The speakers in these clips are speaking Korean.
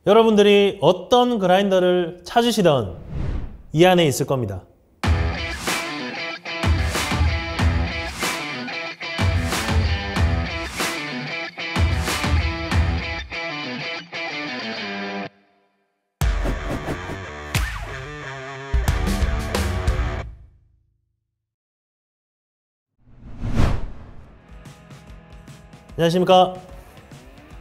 여러분들이 어떤 그라인더를 찾으시던 이 안에 있을 겁니다. 안녕하십니까.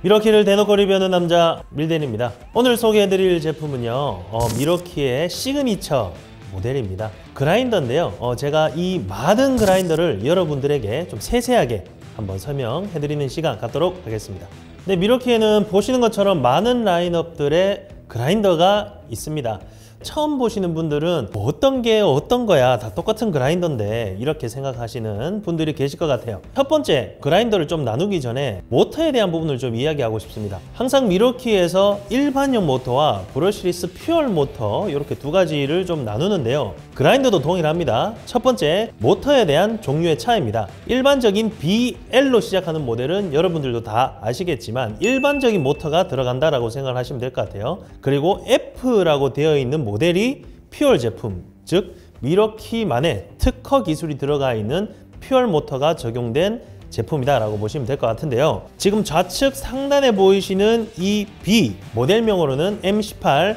미러키를 대놓고 리뷰하는 남자 밀덴입니다. 오늘 소개해드릴 제품은요, 미러키의 시그니처 모델입니다. 그라인더인데요, 제가 이 많은 그라인더를 여러분들에게 좀 세세하게 한번 설명해드리는 시간 갖도록 하겠습니다. 네, 미러키에는 보시는 것처럼 많은 라인업들의 그라인더가 있습니다. 처음 보시는 분들은 어떤 게 어떤 거야, 다 똑같은 그라인더인데 이렇게 생각하시는 분들이 계실 것 같아요. 첫 번째, 그라인더를 좀 나누기 전에 모터에 대한 부분을 좀 이야기하고 싶습니다. 항상 미러키에서 일반용 모터와 브러쉬리스 퓨얼 모터 이렇게 두 가지를 좀 나누는데요, 그라인더도 동일합니다. 첫 번째, 모터에 대한 종류의 차이입니다. 일반적인 BL로 시작하는 모델은 여러분들도 다 아시겠지만 일반적인 모터가 들어간다라고 생각을 하시면 될 것 같아요. 그리고 F라고 되어 있는 모델이 퓨얼 제품, 즉 미러키만의 특허 기술이 들어가 있는 퓨얼 모터가 적용된 제품이다 라고 보시면 될 것 같은데요, 지금 좌측 상단에 보이시는 이 B 모델명으로는 M18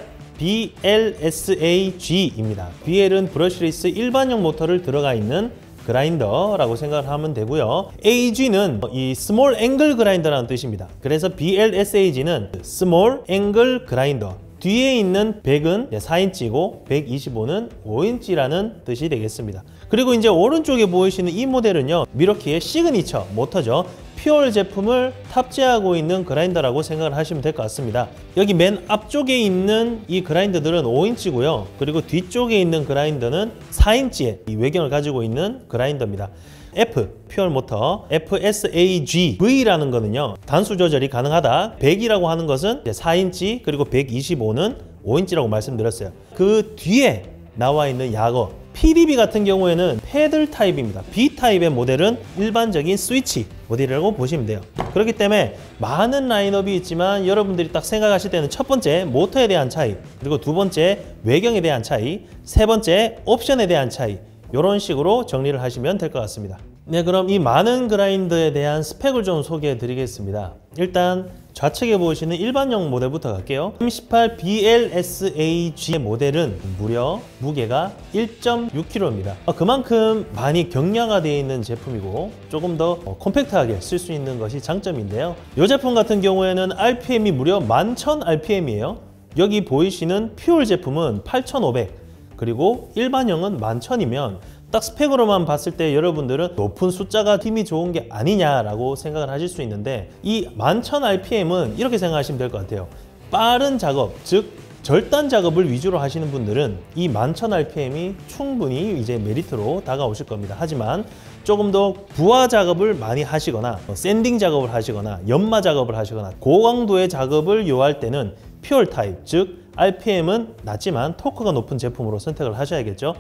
BLSAG입니다. BL은 브러쉬리스 일반용 모터를 들어가 있는 그라인더라고 생각을 하면 되고요, AG는 이 스몰 앵글 그라인더라는 뜻입니다. 그래서 BLSAG는 스몰 앵글 그라인더, 뒤에 있는 100은 4인치고 125는 5인치라는 뜻이 되겠습니다. 그리고 이제 오른쪽에 보이시는 이 모델은요, 미러키의 시그니처 모터죠. 퓨얼 제품을 탑재하고 있는 그라인더라고 생각을 하시면 될 것 같습니다. 여기 맨 앞쪽에 있는 이 그라인더들은 5인치고요. 그리고 뒤쪽에 있는 그라인더는 4인치의 이 외경을 가지고 있는 그라인더입니다. F, 퓨얼 모터, FSAG, V라는 거는요, 단수 조절이 가능하다. 100이라고 하는 것은 4인치, 그리고 125는 5인치라고 말씀드렸어요. 그 뒤에 나와 있는 약어, PDB 같은 경우에는 패들 타입입니다. B 타입의 모델은 일반적인 스위치 모델이라고 보시면 돼요. 그렇기 때문에 많은 라인업이 있지만 여러분들이 딱 생각하실 때는 첫 번째, 모터에 대한 차이, 그리고 두 번째, 외경에 대한 차이, 세 번째, 옵션에 대한 차이, 이런 식으로 정리를 하시면 될 것 같습니다. 네, 그럼 이 많은 그라인더에 대한 스펙을 좀 소개해 드리겠습니다. 일단 좌측에 보시는 일반용 모델부터 갈게요. M18 BLSAG 모델은 무려 무게가 1.6kg입니다. 그만큼 많이 경량화되어 있는 제품이고 조금 더 컴팩트하게 쓸 수 있는 것이 장점인데요, 이 제품 같은 경우에는 RPM이 무려 11,000rpm이에요. 여기 보이시는 퓨얼 제품은 8,500, 그리고 일반형은 11,000이면 딱 스펙으로만 봤을 때 여러분들은 높은 숫자가 힘이 좋은 게 아니냐라고 생각을 하실 수 있는데, 이 11,000rpm은 이렇게 생각하시면 될 것 같아요. 빠른 작업, 즉 절단 작업을 위주로 하시는 분들은 이 11,000rpm이 충분히 이제 메리트로 다가오실 겁니다. 하지만 조금 더 부하 작업을 많이 하시거나 샌딩 작업을 하시거나 연마 작업을 하시거나 고강도의 작업을 요할 때는 퓨얼 타입, 즉 RPM은 낮지만 토크가 높은 제품으로 선택을 하셔야겠죠.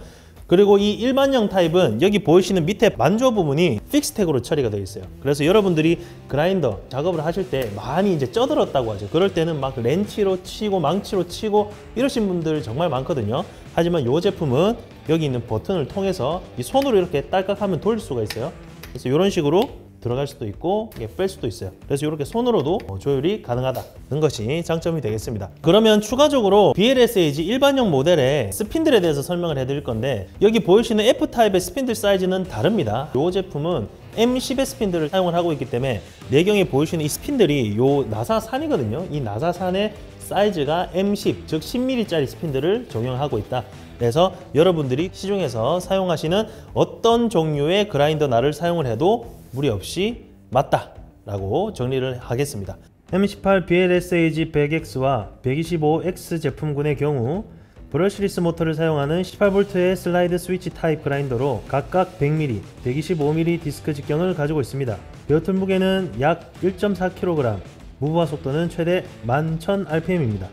그리고 이 일반형 타입은 여기 보이시는 밑에 만조 부분이 픽스택으로 처리가 되어 있어요. 그래서 여러분들이 그라인더 작업을 하실 때 많이 이제 쪄들었다고 하죠. 그럴 때는 막 렌치로 치고 망치로 치고 이러신 분들 정말 많거든요. 하지만 이 제품은 여기 있는 버튼을 통해서 이 손으로 이렇게 딸깍하면 돌릴 수가 있어요. 그래서 이런 식으로 들어갈 수도 있고 뺄 수도 있어요. 그래서 이렇게 손으로도 조율이 가능하다는 것이 장점이 되겠습니다. 그러면 추가적으로 BLSAG 일반용 모델의 스핀들에 대해서 설명을 해드릴 건데, 여기 보이시는 F타입의 스핀들 사이즈는 다릅니다. 이 제품은 M10의 스핀들을 사용을 하고 있기 때문에 내경에 보이시는 이 스핀들이 이 나사산이거든요. 이 나사산의 사이즈가 M10, 즉 10mm짜리 스핀들을 적용하고 있다. 그래서 여러분들이 시중에서 사용하시는 어떤 종류의 그라인더 날을 사용을 해도 무리 없이 맞다 라고 정리를 하겠습니다. M18 BLSAG 100X와 125X 제품군의 경우 브러쉬리스 모터를 사용하는 18V의 슬라이드 스위치 타입 그라인더로 각각 100mm, 125mm 디스크 직경을 가지고 있습니다. 베어툴 무게는 약 1.4kg, 무브화 속도는 최대 11,000rpm입니다.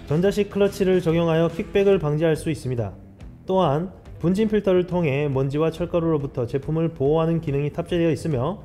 전자식 클러치를 적용하여 킥백을 방지할 수 있습니다. 또한 분진 필터를 통해 먼지와 철가루로부터 제품을 보호하는 기능이 탑재되어 있으며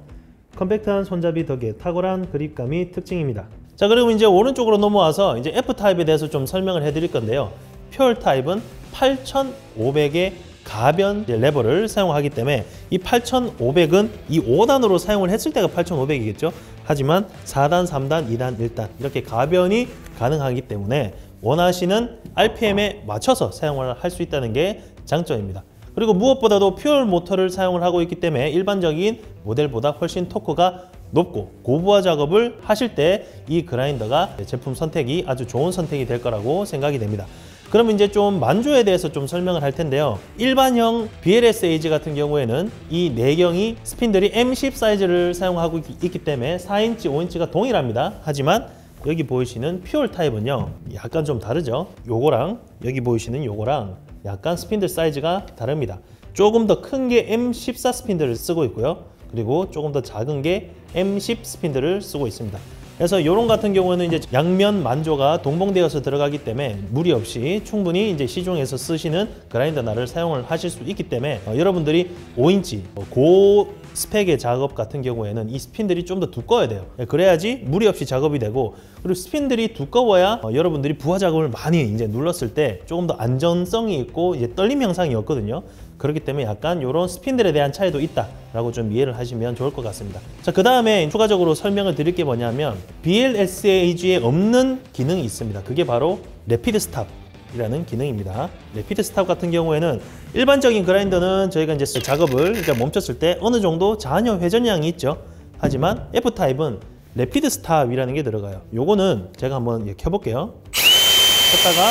컴팩트한 손잡이 덕에 탁월한 그립감이 특징입니다. 자, 그리고 이제 오른쪽으로 넘어와서 이제 F타입에 대해서 좀 설명을 해드릴 건데요. 퓨얼 타입은 8500의 가변 레버를 사용하기 때문에 이 8500은 이 5단으로 사용을 했을 때가 8500이겠죠. 하지만 4단, 3단, 2단, 1단 이렇게 가변이 가능하기 때문에 원하시는 RPM에 맞춰서 사용을 할 수 있다는 게 장점입니다. 그리고 무엇보다도 퓨얼 모터를 사용을 하고 있기 때문에 일반적인 모델보다 훨씬 토크가 높고 고부하 작업을 하실 때 이 그라인더가 제품 선택이 아주 좋은 선택이 될 거라고 생각이 됩니다. 그럼 이제 좀 만조에 대해서 좀 설명을 할 텐데요. 일반형 BLSAG 같은 경우에는 이 내경이 스핀들이 M10 사이즈를 사용하고 있기 때문에 4인치, 5인치가 동일합니다. 하지만 여기 보이시는 퓨얼 타입은요, 약간 좀 다르죠. 요거랑 여기 보이시는 요거랑 약간 스핀들 사이즈가 다릅니다. 조금 더 큰 게 M14 스핀들을 쓰고 있고요. 그리고 조금 더 작은 게 M10 스핀들을 쓰고 있습니다. 그래서 요런 같은 경우는 이제 양면 만조가 동봉되어서 들어가기 때문에 무리 없이 충분히 이제 시중에서 쓰시는 그라인더 날을 사용을 하실 수 있기 때문에 여러분들이 5인치 고 스펙의 작업 같은 경우에는 이 스핀들이 좀 더 두꺼워야 돼요. 그래야지 무리 없이 작업이 되고, 그리고 스핀들이 두꺼워야 여러분들이 부하 작업을 많이 이제 눌렀을 때 조금 더 안전성이 있고 이제 떨림 현상이 없거든요. 그렇기 때문에 약간 이런 스핀들에 대한 차이도 있다라고 좀 이해를 하시면 좋을 것 같습니다. 자, 그 다음에 추가적으로 설명을 드릴 게 뭐냐면 BLSAG에 없는 기능이 있습니다. 그게 바로 레피드 스탑이라는 기능입니다. 레피드 스탑 같은 경우에는 일반적인 그라인더는 저희가 이제 작업을 멈췄을 때 어느 정도 잔여 회전량이 있죠. 하지만 F타입은 레피드 스탑이라는 게 들어가요. 요거는 제가 한번 켜볼게요. 켰다가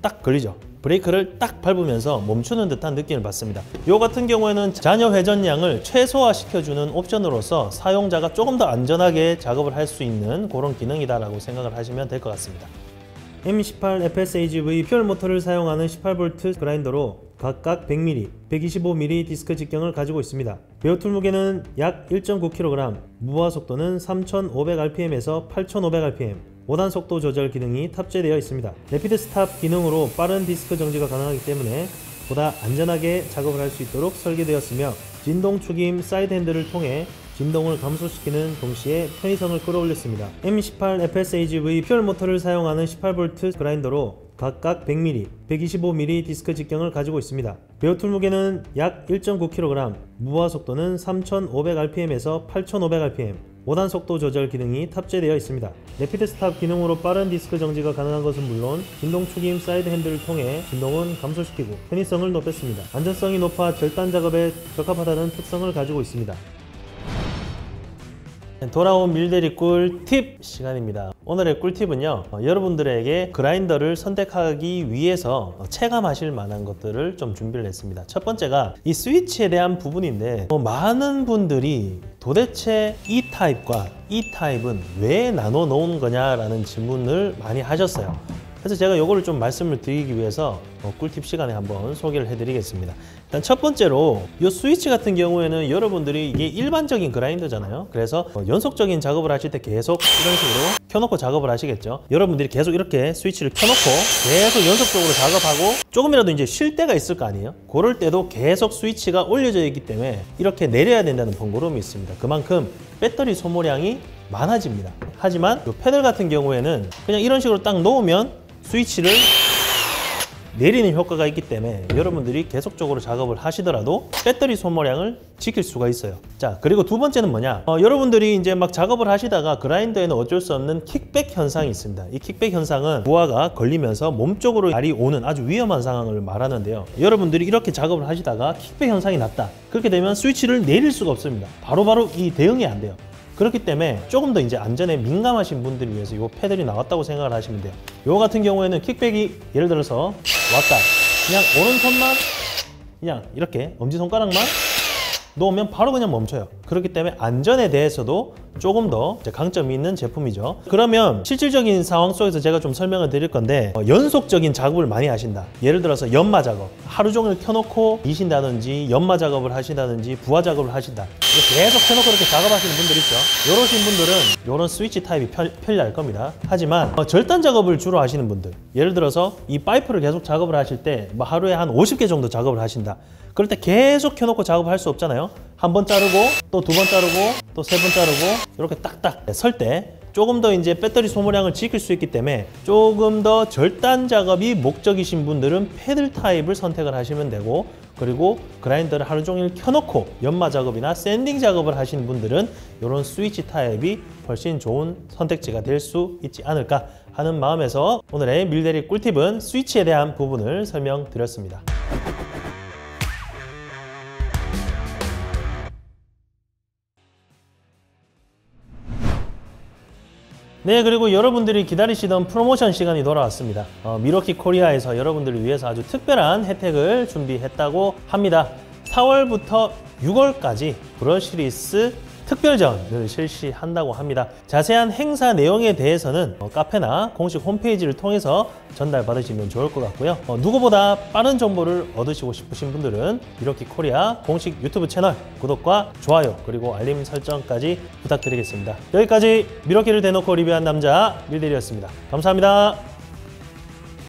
딱 걸리죠. 브레이크를 딱 밟으면서 멈추는 듯한 느낌을 받습니다. 요 같은 경우에는 잔여 회전량을 최소화시켜주는 옵션으로서 사용자가 조금 더 안전하게 작업을 할 수 있는 그런 기능이다라고 생각을 하시면 될 것 같습니다. M18 FSAGV 퓨얼 모터를 사용하는 18V 그라인더로 각각 100mm, 125mm 디스크 직경을 가지고 있습니다. 베어툴 무게는 약 1.9kg, 무화 속도는 3500rpm에서 8500rpm, 5단 속도 조절 기능이 탑재되어 있습니다. 레피드 스탑 기능으로 빠른 디스크 정지가 가능하기 때문에 보다 안전하게 작업을 할 수 있도록 설계되었으며 진동 축임 사이드 핸들을 통해 진동을 감소시키는 동시에 편의성을 끌어올렸습니다. M18 FSAGV 퓨얼 모터를 사용하는 18V 그라인더로 각각 100mm, 125mm 디스크 직경을 가지고 있습니다. 베어툴 무게는 약 1.9kg, 무화 속도는 3500rpm에서 8500rpm, 5단 속도 조절 기능이 탑재되어 있습니다. 레피드 스탑 기능으로 빠른 디스크 정지가 가능한 것은 물론 진동 축임 사이드 핸들을 통해 진동은 감소시키고 편의성을 높였습니다. 안전성이 높아 절단 작업에 적합하다는 특성을 가지고 있습니다. 돌아온 밀대리 꿀팁 시간입니다. 오늘의 꿀팁은요, 여러분들에게 그라인더를 선택하기 위해서 체감하실 만한 것들을 좀 준비를 했습니다. 첫 번째가 이 스위치에 대한 부분인데, 많은 분들이 도대체 이 타입과 이 타입은 왜 나눠 놓은 거냐라는 질문을 많이 하셨어요. 그래서 제가 이거를 좀 말씀을 드리기 위해서 꿀팁 시간에 한번 소개를 해드리겠습니다. 일단 첫 번째로 이 스위치 같은 경우에는 여러분들이 이게 일반적인 그라인더잖아요. 그래서 연속적인 작업을 하실 때 계속 이런 식으로 켜놓고 작업을 하시겠죠. 여러분들이 계속 이렇게 스위치를 켜놓고 계속 연속적으로 작업하고 조금이라도 이제 쉴 때가 있을 거 아니에요. 그럴 때도 계속 스위치가 올려져 있기 때문에 이렇게 내려야 된다는 번거로움이 있습니다. 그만큼 배터리 소모량이 많아집니다. 하지만 이 패들 같은 경우에는 그냥 이런 식으로 딱 놓으면 스위치를 내리는 효과가 있기 때문에 여러분들이 계속적으로 작업을 하시더라도 배터리 소모량을 지킬 수가 있어요. 자, 그리고 두 번째는 뭐냐, 여러분들이 이제 막 작업을 하시다가 그라인더에는 어쩔 수 없는 킥백 현상이 있습니다. 이 킥백 현상은 부하가 걸리면서 몸쪽으로 날이 오는 아주 위험한 상황을 말하는데요. 여러분들이 이렇게 작업을 하시다가 킥백 현상이 났다. 그렇게 되면 스위치를 내릴 수가 없습니다. 바로바로 이 대응이 안 돼요. 그렇기 때문에 조금 더 이제 안전에 민감하신 분들을 위해서 이 패들이 나왔다고 생각을 하시면 돼요. 요 같은 경우에는 킥백이 예를 들어서 왔다. 그냥 오른손만 그냥 이렇게 엄지손가락만 놓으면 바로 그냥 멈춰요. 그렇기 때문에 안전에 대해서도 조금 더 강점이 있는 제품이죠. 그러면 실질적인 상황 속에서 제가 좀 설명을 드릴 건데, 연속적인 작업을 많이 하신다. 예를 들어서 연마 작업, 하루 종일 켜놓고 이신다든지 연마 작업을 하신다든지 부하 작업을 하신다. 계속 켜놓고 이렇게 작업하시는 분들 있죠. 이러신 분들은 이런 스위치 타입이 편리할 겁니다. 하지만 절단 작업을 주로 하시는 분들, 예를 들어서 이 파이프를 계속 작업을 하실 때 하루에 한 50개 정도 작업을 하신다. 그럴 때 계속 켜놓고 작업을 할 수 없잖아요. 한 번 자르고 또 두 번 자르고 또 세 번 자르고 이렇게 딱딱 설 때 조금 더 이제 배터리 소모량을 지킬 수 있기 때문에 조금 더 절단 작업이 목적이신 분들은 패들 타입을 선택을 하시면 되고, 그리고 그라인더를 하루 종일 켜놓고 연마 작업이나 샌딩 작업을 하시는 분들은 이런 스위치 타입이 훨씬 좋은 선택지가 될 수 있지 않을까 하는 마음에서 오늘의 밀대리 꿀팁은 스위치에 대한 부분을 설명드렸습니다. 네, 그리고 여러분들이 기다리시던 프로모션 시간이 돌아왔습니다. 미러키 코리아에서 여러분들을 위해서 아주 특별한 혜택을 준비했다고 합니다. 4월부터 6월까지 브러쉬리스 특별전을 실시한다고 합니다. 자세한 행사 내용에 대해서는 카페나 공식 홈페이지를 통해서 전달받으시면 좋을 것 같고요. 누구보다 빠른 정보를 얻으시고 싶으신 분들은 미러키 코리아 공식 유튜브 채널 구독과 좋아요 그리고 알림 설정까지 부탁드리겠습니다. 여기까지 미러키를 대놓고 리뷰한 남자 밀대리였습니다. 감사합니다.